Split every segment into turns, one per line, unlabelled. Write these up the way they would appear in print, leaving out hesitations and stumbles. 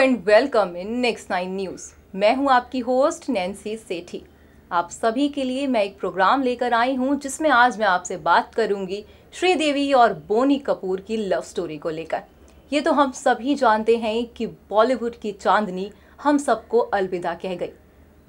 And welcome in next 9 news. मैं हूं आपकी होस्ट नैन्सी सेठी। आप सभी के लिए मैं एक प्रोग्राम लेकर आई हूं जिसमें आज मैं आपसे बात करूंगी श्रीदेवी और बोनी कपूर की लव स्टोरी को लेकर। ये तो हम सभी जानते हैं कि बॉलीवुड की चांदनी हम सबको अलविदा कह गई।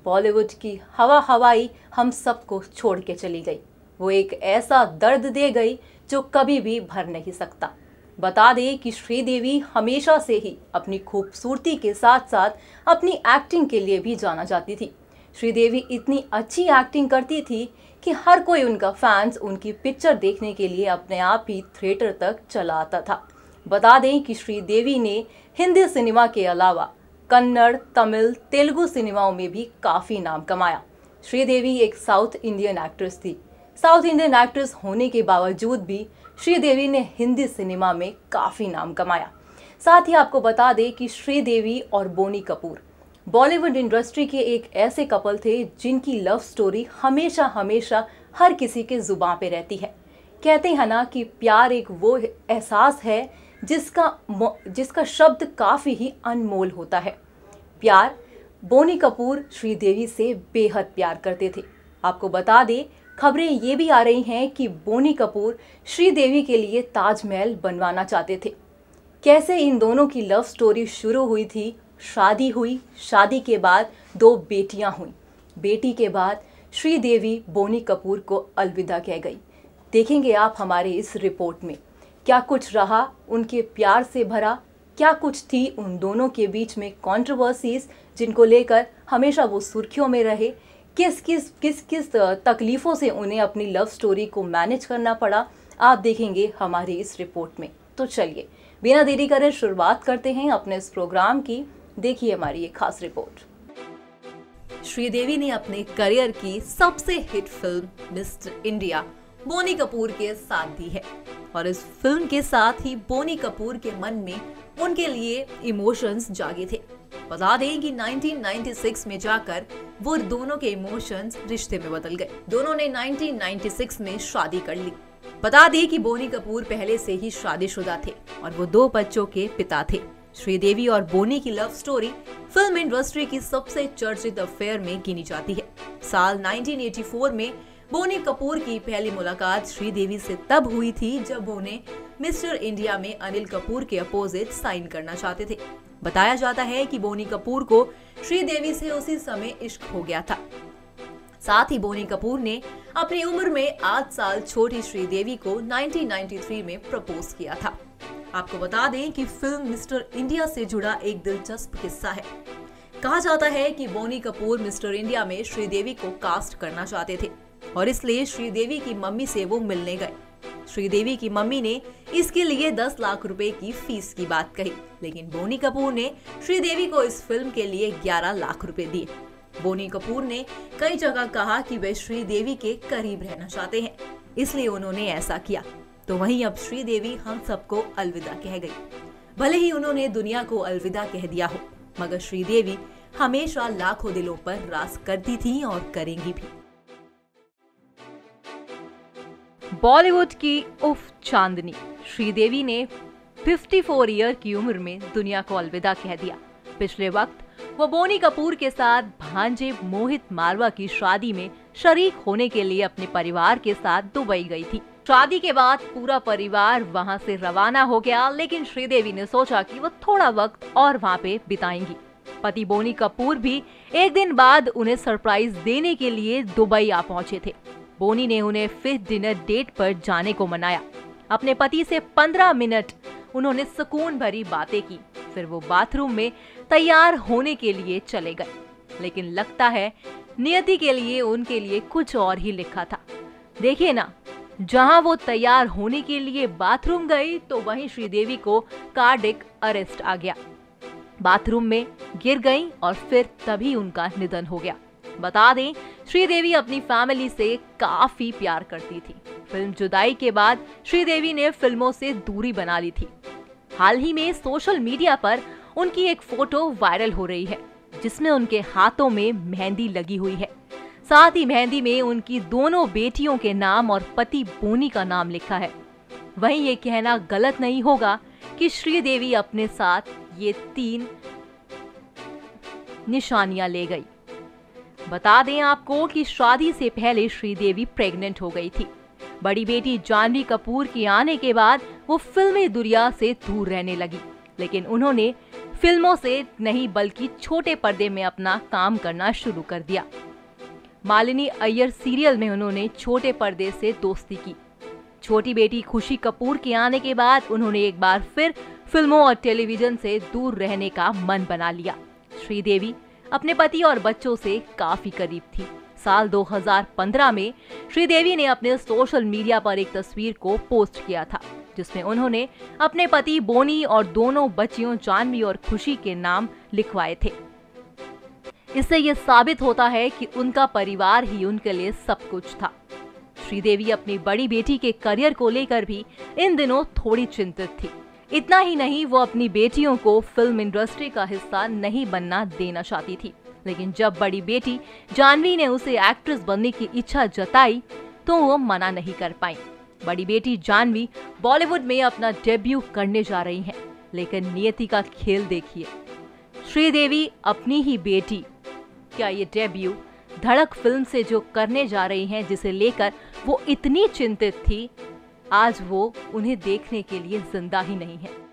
बॉलीवुड की हवाई हम सबको छोड़ के चली गई। वो एक ऐसा दर्द दे गई जो कभी भी भर नहीं सकता। बता दें कि श्रीदेवी हमेशा से ही अपनी खूबसूरती के साथ साथ अपनी एक्टिंग के लिए भी जाना जाती थी। श्रीदेवी इतनी अच्छी एक्टिंग करती थी कि हर कोई उनका फैंस उनकी पिक्चर देखने के लिए अपने आप ही थिएटर तक चला आता था। बता दें कि श्रीदेवी ने हिंदी सिनेमा के अलावा कन्नड़, तमिल, तेलुगु सिनेमाओं में भी काफ़ी नाम कमाया। श्रीदेवी एक साउथ इंडियन एक्ट्रेस थी। साउथ इंडियन एक्ट्रेस होने के बावजूद भी श्रीदेवी ने हिंदी सिनेमा में काफ़ी नाम कमाया। साथ ही आपको बता दें कि श्रीदेवी और बोनी कपूर बॉलीवुड इंडस्ट्री के एक ऐसे कपल थे जिनकी लव स्टोरी हमेशा हमेशा हर किसी के जुबान पे रहती है। कहते हैं ना कि प्यार एक वो एहसास है जिसका शब्द काफ़ी ही अनमोल होता है। प्यार बोनी कपूर श्रीदेवी से बेहद प्यार करते थे। आपको बता दें, खबरें ये भी आ रही हैं कि बोनी कपूर श्रीदेवी के लिए ताजमहल बनवाना चाहते थे। कैसे इन दोनों की लव स्टोरी शुरू हुई थी, शादी हुई, शादी के बाद 2 बेटियां हुई, बेटी के बाद श्रीदेवी बोनी कपूर को अलविदा कह गई। देखेंगे आप हमारे इस रिपोर्ट में क्या कुछ रहा उनके प्यार से भरा, क्या कुछ थी उन दोनों के बीच में कंट्रोवर्सीज जिनको लेकर हमेशा वो सुर्खियों में रहे, किस किस तकलीफ़ों से उन्हें अपनी लव स्टोरी को मैनेज करना पड़ा, आप देखेंगे हमारी इस रिपोर्ट में। तो चलिए बिना देरी करे शुरुआत करते हैं अपने इस प्रोग्राम की। देखिए हमारी ये खास रिपोर्ट। श्रीदेवी ने अपने करियर की सबसे hit film mister India Boney Kapoor के साथ दी है और इस फिल्म के साथ ही बोनी कपूर के मन में उनके लिए इमोशंस जागे थे। बता दें कि 1996 में जाकर वो दोनों के इमोशंस रिश्ते में बदल गए। दोनों ने 1996 में शादी कर ली। बता दें कि बोनी कपूर पहले से ही शादीशुदा थे और वो 2 बच्चों के पिता थे। श्रीदेवी और बोनी की लव स्टोरी फिल्म इंडस्ट्री की सबसे चर्चित अफेयर में गिनी जाती है। साल 1984 में बोनी कपूर की पहली मुलाकात श्रीदेवी से तब हुई थी जब उन्हें मिस्टर इंडिया में अनिल कपूर के अपोजिट साइन करना चाहते थे। बताया जाता है कि बोनी कपूर को श्रीदेवी से उसी समय इश्क हो गया था। साथ ही बोनी कपूर ने अपनी उम्र में 8 साल छोटी श्रीदेवी को 1993 में प्रपोज किया था। आपको बता दें कि फिल्म मिस्टर इंडिया से जुड़ा एक दिलचस्प किस्सा है। कहा जाता है कि बोनी कपूर मिस्टर इंडिया में श्रीदेवी को कास्ट करना चाहते थे और इसलिए श्रीदेवी की मम्मी से वो मिलने गए। श्रीदेवी की मम्मी ने इसके लिए 10 लाख रुपए की फीस की बात कही, लेकिन बोनी कपूर ने श्रीदेवी को इस फिल्म के लिए 11 लाख रुपए दिए। बोनी कपूर ने कई जगह कहा कि वे श्रीदेवी के करीब रहना चाहते हैं, इसलिए उन्होंने ऐसा किया। तो वहीं अब श्रीदेवी हम सबको अलविदा कह गई। भले ही उन्होंने दुनिया को अलविदा कह दिया हो, मगर श्रीदेवी हमेशा लाखों दिलों पर राज करती थी और करेंगी भी। बॉलीवुड की उफ चांदनी श्रीदेवी ने 54 ईयर की उम्र में दुनिया को अलविदा कह दिया। पिछले वक्त वो बोनी कपूर के साथ भांजे मोहित मारवा की शादी में शरीक होने के लिए अपने परिवार के साथ दुबई गई थी। शादी के बाद पूरा परिवार वहां से रवाना हो गया, लेकिन श्रीदेवी ने सोचा कि वो थोड़ा वक्त और वहां पे बिताएंगी। पति बोनी कपूर भी एक दिन बाद उन्हें सरप्राइज देने के लिए दुबई आ पहुंचे थे। बोनी ने उन्हें फिर डिनर डेट पर जाने को मनाया। अपने पति से 15 मिनट उन्होंने सुकून भरी बातें की, फिर वो बाथरूम में तैयार होने के लिए चले गए। लेकिन लगता है नियति के लिए उनके लिए कुछ और ही लिखा था। देखिए ना, जहां वो तैयार होने के लिए बाथरूम गई तो वहीं श्रीदेवी को कार्डिक अरेस्ट आ गया। बाथरूम में गिर गई और फिर तभी उनका निधन हो गया। बता दें, श्रीदेवी अपनी फैमिली से काफी प्यार करती थी। फिल्म जुदाई के बाद श्रीदेवी ने फिल्मों से दूरी बना ली थी। हाल ही में सोशल मीडिया पर उनकी एक फोटो वायरल हो रही है जिसमें उनके हाथों में मेहंदी लगी हुई है। साथ ही मेहंदी में उनकी दोनों बेटियों के नाम और पति बोनी का नाम लिखा है। वहीं ये कहना गलत नहीं होगा कि श्रीदेवी अपने साथ ये 3 निशानियां ले गई। बता दें आपको कि शादी से पहले श्रीदेवी प्रेग्नेंट हो गई थी। बड़ी बेटी जानवी कपूर के आने के बाद वो फिल्मी दुनिया से दूर रहने लगी, लेकिन उन्होंने फिल्मों से नहीं बल्कि छोटे पर्दे में अपना काम करना शुरू कर दिया। मालिनी अय्यर सीरियल में उन्होंने छोटे पर्दे से दोस्ती की। छोटी बेटी खुशी कपूर के आने के बाद उन्होंने एक बार फिर फिल्मों और टेलीविजन से दूर रहने का मन बना लिया। श्रीदेवी अपने पति और बच्चों से काफी करीब थी। साल 2015 में श्रीदेवी ने अपने सोशल मीडिया पर एक तस्वीर को पोस्ट किया था, जिसमें उन्होंने अपने पति बोनी और दोनों बच्चियों जानवी और खुशी के नाम लिखवाए थे। इससे ये साबित होता है कि उनका परिवार ही उनके लिए सब कुछ था। श्रीदेवी अपनी बड़ी बेटी के करियर को लेकर भी इन दिनों थोड़ी चिंतित थी। इतना ही नहीं, वो अपनी बेटियों को फिल्म इंडस्ट्री का हिस्सा नहीं बनना देना चाहती थी, लेकिन जब बड़ी बेटी जानवी ने उसे एक्ट्रेस बनने की इच्छा जताई तो वो मना नहीं कर पाई। बड़ी बेटी जानवी बॉलीवुड में अपना डेब्यू करने जा रही हैं, लेकिन नियति का खेल देखिए। श्रीदेवी अपनी ही बेटी क्या ये डेब्यू धड़क फिल्म से जो करने जा रही हैं, जिसे लेकर वो इतनी चिंतित थी, आज वो उन्हें देखने के लिए जिंदा ही नहीं है।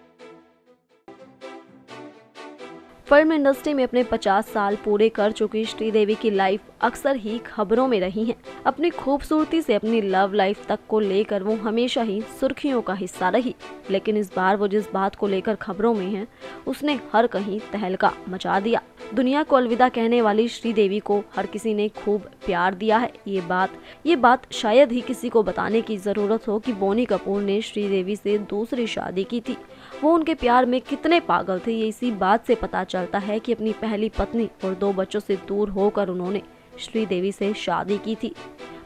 फिल्म इंडस्ट्री में अपने 50 साल पूरे कर चुकी श्रीदेवी की लाइफ अक्सर ही खबरों में रही है। अपनी खूबसूरती से अपनी लव लाइफ तक को लेकर वो हमेशा ही सुर्खियों का हिस्सा रही, लेकिन इस बार वो जिस बात को लेकर खबरों में है, उसने हर कहीं तहलका मचा दिया। दुनिया को अलविदा कहने वाली श्रीदेवी को हर किसी ने खूब प्यार दिया है। ये बात शायद ही किसी को बताने की जरूरत हो कि बोनी कपूर ने श्रीदेवी से दूसरी शादी की थी। वो उनके प्यार में कितने पागल थे, ये इसी बात से पता चलता है कि अपनी पहली पत्नी और 2 बच्चों से दूर होकर उन्होंने श्रीदेवी से शादी की थी।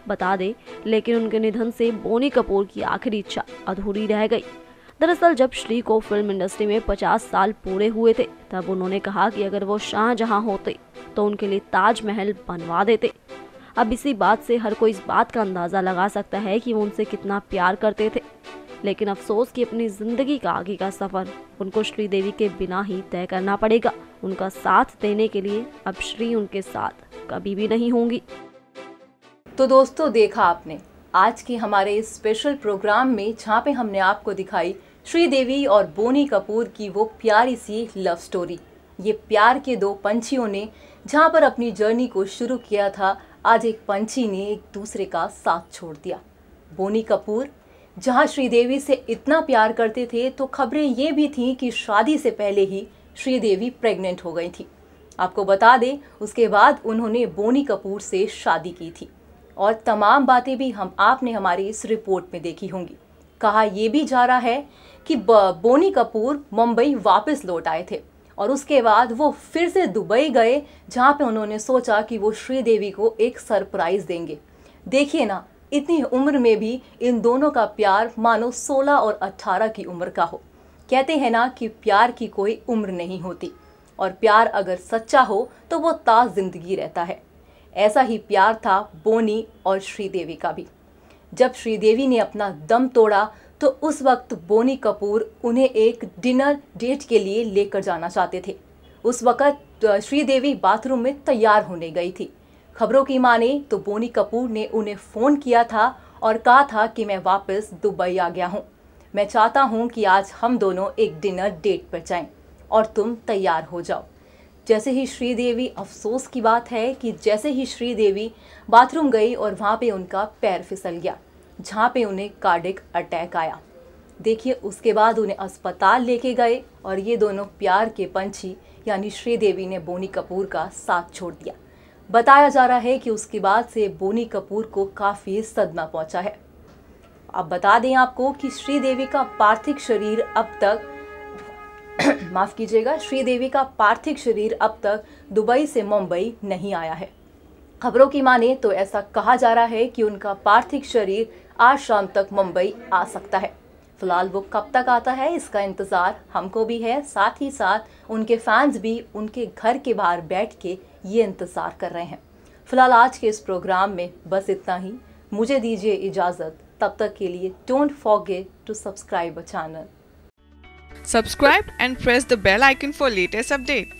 बता दे, लेकिन उनके निधन से बोनी कपूर की आखिरी इच्छा अधूरी रह गई। दरअसल जब श्री को फिल्म इंडस्ट्री में 50 साल पूरे हुए थे, तब उन्होंने कहा कि अगर वो शाहजहां होते तो उनके लिए ताजमहल बनवा देते। अब इसी बात से हर कोई इस बात का अंदाजा लगा सकता है कि वो उनसे कितना प्यार करते थे, लेकिन अफसोस कि अपनी जिंदगी का आगे का सफर उनको श्रीदेवी के बिना ही तय करना पड़ेगा। उनका साथ देने के लिए अब श्री उनके साथ कभी भी नहीं होंगी।
तो दोस्तों, देखा आपने आज के हमारे इस स्पेशल प्रोग्राम में, जहाँ पे हमने आपको दिखाई श्रीदेवी और बोनी कपूर की वो प्यारी सी लव स्टोरी। ये प्यार के 2 पंछियों ने जहाँ पर अपनी जर्नी को शुरू किया था, आज एक पंछी ने एक दूसरे का साथ छोड़ दिया। बोनी कपूर जहाँ श्रीदेवी से इतना प्यार करते थे, तो खबरें ये भी थीं कि शादी से पहले ही श्रीदेवी प्रेग्नेंट हो गई थी। आपको बता दें, उसके बाद उन्होंने बोनी कपूर से शादी की थी और तमाम बातें भी आपने हमारी इस रिपोर्ट में देखी होंगी। कहा यह भी जा रहा है कि बोनी कपूर मुंबई वापस लौट आए थे और उसके बाद वो फिर से दुबई गए, जहाँ पे उन्होंने सोचा कि वो श्रीदेवी को एक सरप्राइज देंगे। देखिए ना, इतनी उम्र में भी इन दोनों का प्यार मानो 16 और 18 की उम्र का हो। कहते हैं ना कि प्यार की कोई उम्र नहीं होती, और प्यार अगर सच्चा हो तो वो ताज़ जिंदगी रहता है। ऐसा ही प्यार था बोनी और श्रीदेवी का भी। जब श्रीदेवी ने अपना दम तोड़ा तो उस वक्त बोनी कपूर उन्हें एक डिनर डेट के लिए लेकर जाना चाहते थे। उस वक्त श्रीदेवी बाथरूम में तैयार होने गई थी। खबरों की माने तो बोनी कपूर ने उन्हें फ़ोन किया था और कहा था कि मैं वापस दुबई आ गया हूँ, मैं चाहता हूँ कि आज हम दोनों एक डिनर डेट पर जाएं और तुम तैयार हो जाओ। जैसे ही श्रीदेवी, अफसोस की बात है कि जैसे ही श्रीदेवी बाथरूम गई और वहाँ पे उनका पैर फिसल गया, जहाँ पे उन्हें कार्डिक अटैक आया। देखिए, उसके बाद उन्हें अस्पताल लेके गए और ये दोनों प्यार के पंछी यानी श्रीदेवी ने बोनी कपूर का साथ छोड़ दिया। बताया जा रहा है कि उसके बाद से बोनी कपूर को काफ़ी सदमा पहुंचा है। अब बता दें आपको कि श्रीदेवी का पार्थिव शरीर अब तक माफ़ कीजिएगा, श्रीदेवी का पार्थिव शरीर अब तक दुबई से मुंबई नहीं आया है। खबरों की माने तो ऐसा कहा जा रहा है कि उनका पार्थिव शरीर आज शाम तक मुंबई आ सकता है। फिलहाल वो कब तक आता है, इसका इंतज़ार हमको भी है, साथ ही साथ उनके फैंस भी उनके घर के बाहर बैठ के ये इंतज़ार कर रहे हैं। फिलहाल आज के इस प्रोग्राम में बस इतना ही। मुझे दीजिए इजाज़त, तब तक के लिए don't forget to subscribe a channel.
Subscribe and press the bell icon for latest update.